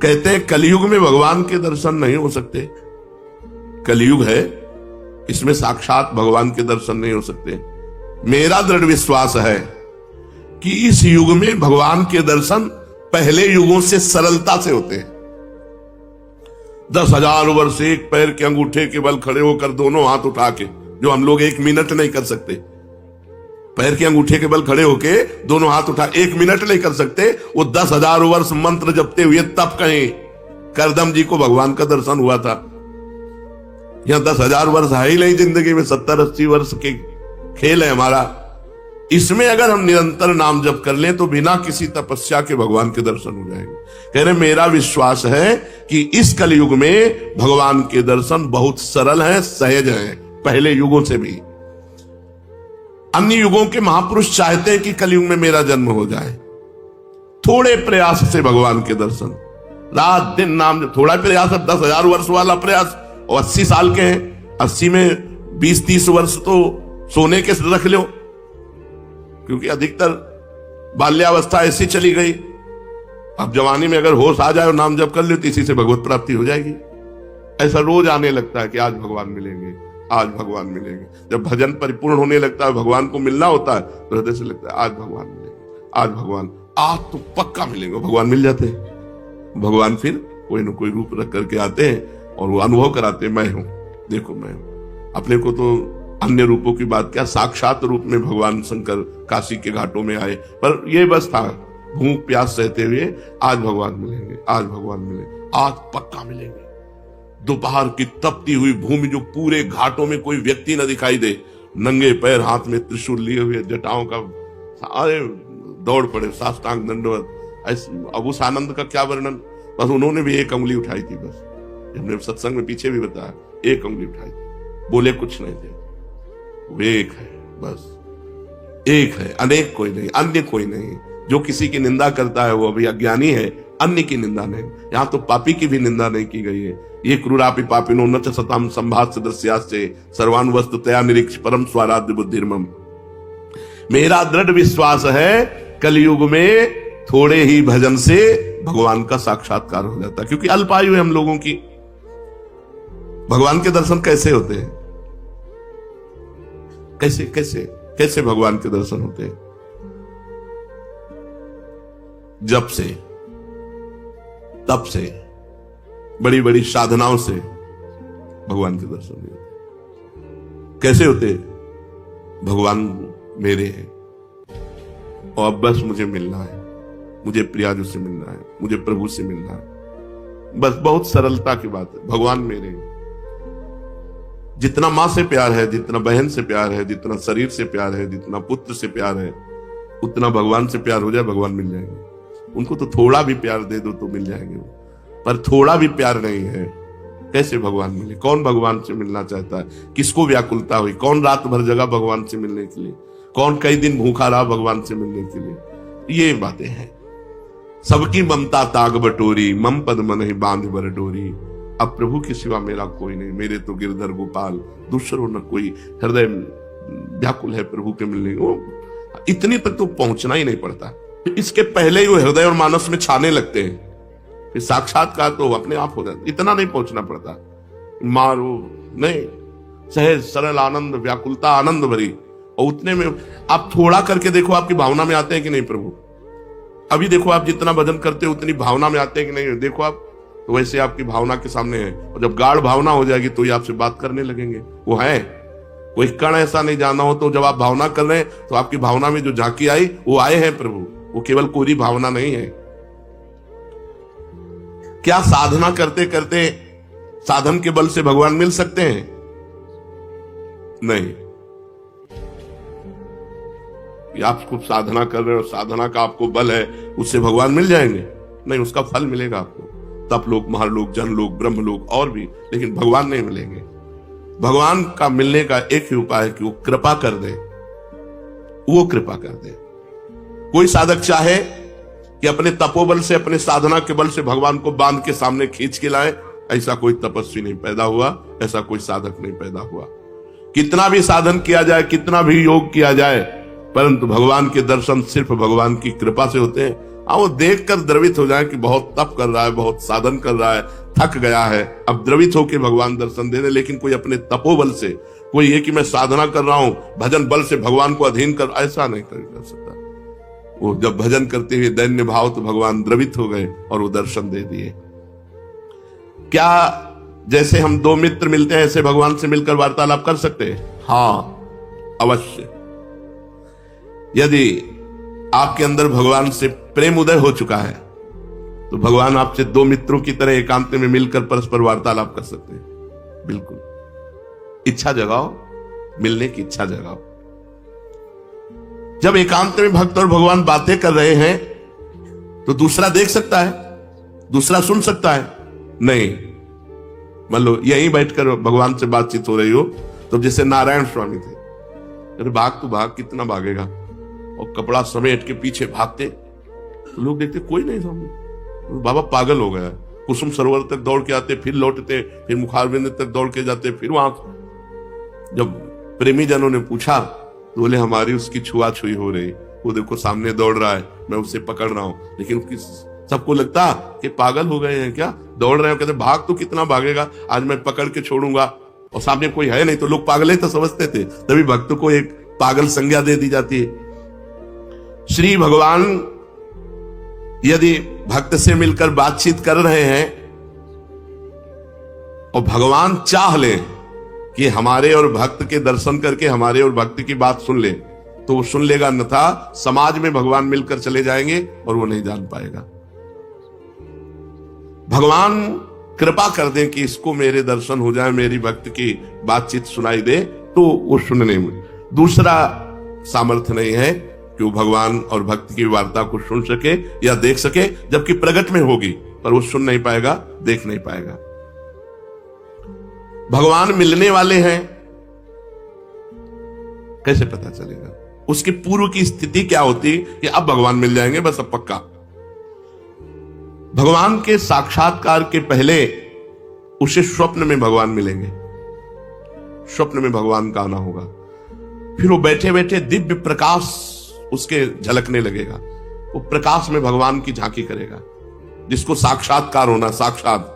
कहते हैं कलयुग में भगवान के दर्शन नहीं हो सकते। कलयुग है, इसमें साक्षात भगवान के दर्शन नहीं हो सकते। मेरा दृढ़ विश्वास है कि इस युग में भगवान के दर्शन पहले युगों से सरलता से होते हैं। 10,000 वर्ष एक पैर के अंगूठे के बल खड़े होकर दोनों हाथ उठा के, जो हम लोग 1 मिनट नहीं कर सकते, पैर के अंगूठे के बल खड़े होके दोनों हाथ उठा 1 मिनट नहीं कर सकते, वो 10,000 वर्ष मंत्र जपते हुए तब कहीं करदम जी को भगवान का दर्शन हुआ था। यहां 10,000 वर्ष है ही नहीं जिंदगी में, 70-80 वर्ष के खेल है हमारा। इसमें अगर हम निरंतर नाम जप कर लें तो बिना किसी तपस्या के भगवान के दर्शन हो जाएंगे। कह रहे मेरा विश्वास है कि इस कलयुग में भगवान के दर्शन बहुत सरल हैं, सहज हैं, पहले युगों से भी। अन्य युगों के महापुरुष चाहते हैं कि कलयुग में मेरा जन्म हो जाए, थोड़े प्रयास से भगवान के दर्शन, रात दिन नाम जप, थोड़ा प्रयास, 10,000 वर्ष वाला प्रयास, और 80 साल के हैं, 80 में 20-30 वर्ष तो सोने के रख लो, क्योंकि अधिकतर बाल्यावस्था ऐसी चली गई। अब जवानी में अगर होश आ जाए और नाम जप कर ले तो इसी से भगवत प्राप्ति हो जाएगी। ऐसा रोज आने लगता है कि आज भगवान मिलेंगे, आज भगवान मिलेंगे। जब भजन परिपूर्ण होने लगता है, भगवान को मिलना होता है, तो हृदय से लगता है आज भगवान मिलेंगे, आज भगवान, आज तो पक्का मिलेंगे। भगवान मिल जाते हैं। भगवान फिर कोई न कोई रूप रख करके आते हैं और वो अनुभव कराते हैं, मैं हूं, देखो मैं हूं। अपने को तो अन्य रूपों की बात क्या, साक्षात रूप में भगवान शंकर काशी के घाटों में आए, पर ये बस था भूख प्यास सहते हुए, आज भगवान मिलेंगे, आज भगवान मिलेंगे, आज पक्का मिलेंगे। दोपहर की तपती हुई भूमि, जो पूरे घाटों में कोई व्यक्ति न दिखाई दे, नंगे पैर हाथ में त्रिशूल लिए हुए, जटाओं का, अरे दौड़ पड़े, साष्टांग दंडवत। अब उस आनंद का क्या वर्णन, बस उन्होंने भी 1 उंगली उठाई थी, बस हमने सत्संग में पीछे भी बताया, 1 उंगली उठाई थी, बोले कुछ नहीं थे। वो एक है, बस एक है, अनेक कोई नहीं, अन्य कोई नहीं। जो किसी की निंदा करता है वो अभी अज्ञानी है, अन्य की निंदा नहीं। यहां तो पापी की भी निंदा नहीं की गई है। ये क्रूरापि पापिनो न च सताम संभाष्य दृश्यास्ते सर्वान वस्तुतया निरीक्ष परम स्वाराध्य बुद्धिर्मम। मेरा दृढ़ विश्वास है कलयुग में थोड़े ही भजन से भगवान का साक्षात्कार हो जाता है, क्योंकि अल्पायु है हम लोगों की। भगवान के दर्शन कैसे होते हैं, कैसे कैसे कैसे भगवान के दर्शन होते हैं? जप से, तप से, बड़ी बड़ी साधनाओं से भगवान के दर्शन होते। कैसे होते? भगवान मेरे हैं और अब बस मुझे मिलना है, मुझे प्रियाजू से मिलना है, मुझे प्रभु से मिलना है, बस बहुत सरलता की बात है। भगवान मेरे हैं। जितना मां से प्यार है, जितना बहन से प्यार है, जितना शरीर से प्यार है, जितना पुत्र से प्यार है, उतना भगवान से प्यार हो जाए, भगवान मिल जाएंगे। उनको तो थोड़ा भी प्यार दे दो तो मिल जाएंगे वो, पर थोड़ा भी प्यार नहीं है, कैसे भगवान मिले? कौन भगवान से मिलना चाहता है? किसको व्याकुलता हुई? कौन रात भर जगा भगवान से मिलने के लिए? कौन कई दिन भूखा रहा भगवान से मिलने के लिए? ये बातें हैं। सबकी ममता ताग बटोरी, मम पद मन ही बांध बर डोरी। अब प्रभु के सिवा मेरा कोई नहीं, मेरे तो गिरधर गोपाल, दूसरों न कोई। हृदय व्याकुल है प्रभु के मिलने को, इतनी तक तो पहुंचना ही नहीं पड़ता। इसके पहले ही वो हृदय और मानस में छाने लगते हैं, फिर साक्षात्कार तो अपने आप हो जाता। इतना नहीं पहुंचना पड़ता, मारो नहीं, सहज सरल आनंद, व्याकुलता आनंद भरी। और उतने में आप थोड़ा करके देखो, आपकी भावना में आते हैं कि नहीं प्रभु? अभी देखो आप जितना भजन करते हो उतनी भावना में आते हैं कि नहीं? देखो आप, तो वैसे आपकी भावना के सामने है। और जब गाढ़ भावना हो जाएगी तो ये आपसे बात करने लगेंगे। वो है, कोई कण ऐसा नहीं जाना हो तो जब आप भावना कर रहे हैं तो आपकी भावना में जो झांकी आई वो आए हैं प्रभु। वो केवल कोरी भावना नहीं है। क्या साधना करते करते साधन के बल से भगवान मिल सकते हैं? नहीं। आप खूब साधना कर रहे हो, साधना का आपको बल है, उससे भगवान मिल जाएंगे? नहीं, उसका फल मिलेगा आपको, तप लोक, महरलोक, जनलोक, ब्रह्मलोक और भी, लेकिन भगवान नहीं मिलेंगे। भगवान का मिलने का एक ही उपाय है कि वो कृपा कर दे, वो कृपा कर दे। कोई साधक चाहे कि अपने तपोबल से, अपने साधना के बल से भगवान को बांध के सामने खींच के लाए, ऐसा कोई तपस्वी नहीं पैदा हुआ, ऐसा कोई साधक नहीं पैदा हुआ। कितना भी साधन किया जाए, कितना भी योग किया जाए, परंतु भगवान के दर्शन सिर्फ भगवान की कृपा से होते हैं। हाँ, वो देखकर द्रवित हो जाए कि बहुत तप कर रहा है, बहुत साधन कर रहा है, थक गया है, अब द्रवित होकर भगवान दर्शन दे रहे। लेकिन कोई अपने तपोबल से, कोई ये कि मैं साधना कर रहा हूं, भजन बल से भगवान को अधीन कर, ऐसा नहीं कर सकता। वो जब भजन करते हुए दैन्य भाव, तो भगवान द्रवित हो गए और वो दर्शन दे दिए। क्या जैसे हम दो मित्र मिलते हैं ऐसे भगवान से मिलकर वार्तालाप कर सकते हैं? हाँ, अवश्य। यदि आपके अंदर भगवान से प्रेम उदय हो चुका है तो भगवान आपसे दो मित्रों की तरह एकांत में मिलकर परस्पर वार्तालाप कर सकते हैं। बिल्कुल, इच्छा जगाओ, मिलने की इच्छा जगाओ। जब एकांत में भक्त और भगवान बातें कर रहे हैं तो दूसरा देख सकता है, दूसरा सुन सकता है? नहीं। मान लो यहीं बैठकर भगवान से बातचीत हो रही हो, तो जैसे नारायण स्वामी थे, अरे भाग तो भाग, कितना भागेगा, और कपड़ा समेट के पीछे भागते, तो लोग देखते कोई नहीं सामने, बाबा पागल हो गया। कुसुम सरोवर तक दौड़ के आते, फिर लौटते, फिर मुखारबिंद तक दौड़ के जाते, फिर वहां। जब प्रेमी जनों ने पूछा तो बोले हमारी उसकी छुआछुई हो रही, वो देखो सामने दौड़ रहा है, मैं उसे पकड़ रहा हूं। लेकिन उसकी सबको लगता कि पागल हो गए हैं क्या, दौड़ रहे हो। कहते भाग तो कितना भागेगा, आज मैं पकड़ के छोड़ूंगा, और सामने कोई है नहीं, तो लोग पागल ही तो समझते थे। तभी भक्त को एक पागल संज्ञा दे दी जाती है। श्री भगवान यदि भक्त से मिलकर बातचीत कर रहे हैं और भगवान चाह ले कि हमारे और भक्त के दर्शन करके हमारे और भक्त की बात सुन ले, तो वो सुन लेगा, अन्यथा समाज में भगवान मिलकर चले जाएंगे और वो नहीं जान पाएगा। भगवान कृपा कर दें कि इसको मेरे दर्शन हो जाए, मेरी भक्त की बातचीत सुनाई दे, तो वो सुनने में। दूसरा सामर्थ्य नहीं है कि वो भगवान और भक्त की वार्ता को सुन सके या देख सके, जबकि प्रगट में होगी, पर वो सुन नहीं पाएगा, देख नहीं पाएगा। भगवान मिलने वाले हैं, कैसे पता चलेगा? उसकी पूर्व की स्थिति क्या होती कि अब भगवान मिल जाएंगे, बस अब पक्का। भगवान के साक्षात्कार के पहले उसे स्वप्न में भगवान मिलेंगे, स्वप्न में भगवान का आना होगा। फिर वो बैठे बैठे दिव्य प्रकाश उसके झलकने लगेगा, वो प्रकाश में भगवान की झांकी करेगा, जिसको साक्षात्कार होना। साक्षात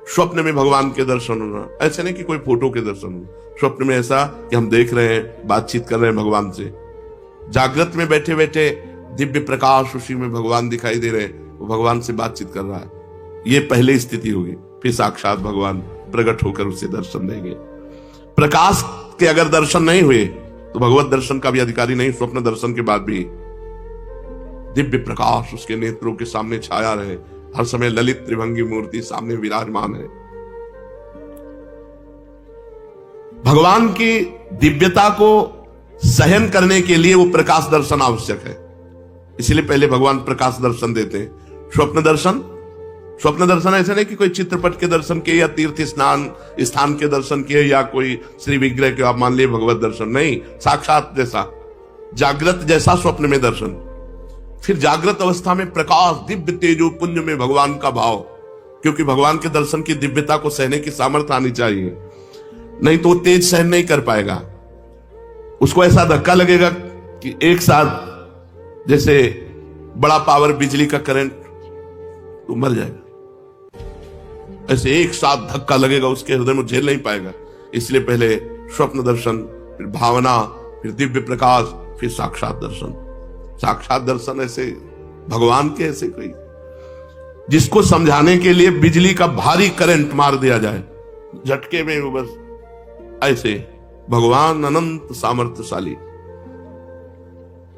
स्वप्न में भगवान के दर्शन होना, ऐसे नहीं कि कोई फोटो के दर्शन हो। स्वप्न में ऐसा कि हम देख रहे हैं, बातचीत कर रहे हैं भगवान से। जागृत में बैठे बैठे दिव्य प्रकाश, उसी में भगवान दिखाई दे रहे हैं, वो भगवान से बातचीत कर रहा है। ये पहले स्थिति होगी, फिर साक्षात भगवान प्रकट होकर उसे दर्शन देंगे। प्रकाश के अगर दर्शन नहीं हुए तो भगवत दर्शन का भी अधिकारी नहीं। स्वप्न दर्शन के बाद भी दिव्य प्रकाश उसके नेत्रों के सामने छाया रहे, हर समय ललित त्रिभंगी मूर्ति सामने विराजमान है। भगवान की दिव्यता को सहन करने के लिए वो प्रकाश दर्शन आवश्यक है, इसलिए पहले भगवान प्रकाश दर्शन देते हैं। स्वप्न दर्शन ऐसे नहीं कि कोई चित्रपट के दर्शन किए या तीर्थ स्थान के दर्शन किए या कोई श्री विग्रह के आप मान लिए भगवत दर्शन, नहीं। साक्षात जैसा, जागृत जैसा स्वप्न में दर्शन। फिर जागृत अवस्था में प्रकाश, दिव्य तेजो पुंज में भगवान का भाव, क्योंकि भगवान के दर्शन की दिव्यता को सहने की सामर्थ्य आनी चाहिए, नहीं तो तेज सहन नहीं कर पाएगा। उसको ऐसा धक्का लगेगा कि एक साथ जैसे बड़ा पावर बिजली का करंट, तो मर जाएगा। ऐसे एक साथ धक्का लगेगा उसके हृदय में, झेल नहीं पाएगा। इसलिए पहले स्वप्न दर्शन, फिर भावना, फिर दिव्य प्रकाश, फिर साक्षात दर्शन। साक्षात दर्शन ऐसे भगवान के, ऐसे कोई जिसको समझाने के लिए बिजली का भारी करंट मार दिया जाए, झटके में वो बस ऐसे। भगवान अनंत सामर्थ्यशाली।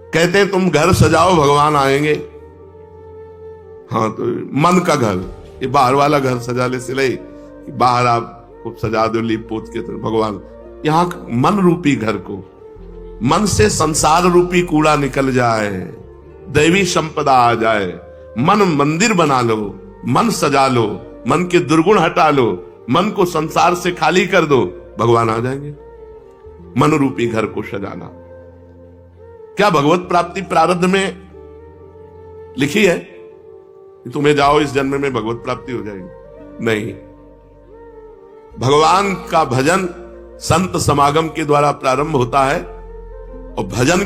कहते हैं तुम घर सजाओ भगवान आएंगे। हाँ, तो मन का घर, ये बाहर वाला घर सजा ले सिलाई, बाहर आप खूब सजा दो लीप पोत के, तो भगवान यहां मन रूपी घर को, मन से संसार रूपी कूड़ा निकल जाए, दैवी संपदा आ जाए, मन मंदिर बना लो, मन सजा लो, मन के दुर्गुण हटा लो, मन को संसार से खाली कर दो, भगवान आ जाएंगे। मन रूपी घर को सजाना। क्या भगवत प्राप्ति प्रारब्ध में लिखी है कि तुम्हें जाओ इस जन्म में भगवत प्राप्ति हो जाएगी? नहीं। भगवान का भजन संत समागम के द्वारा प्रारंभ होता है और भजन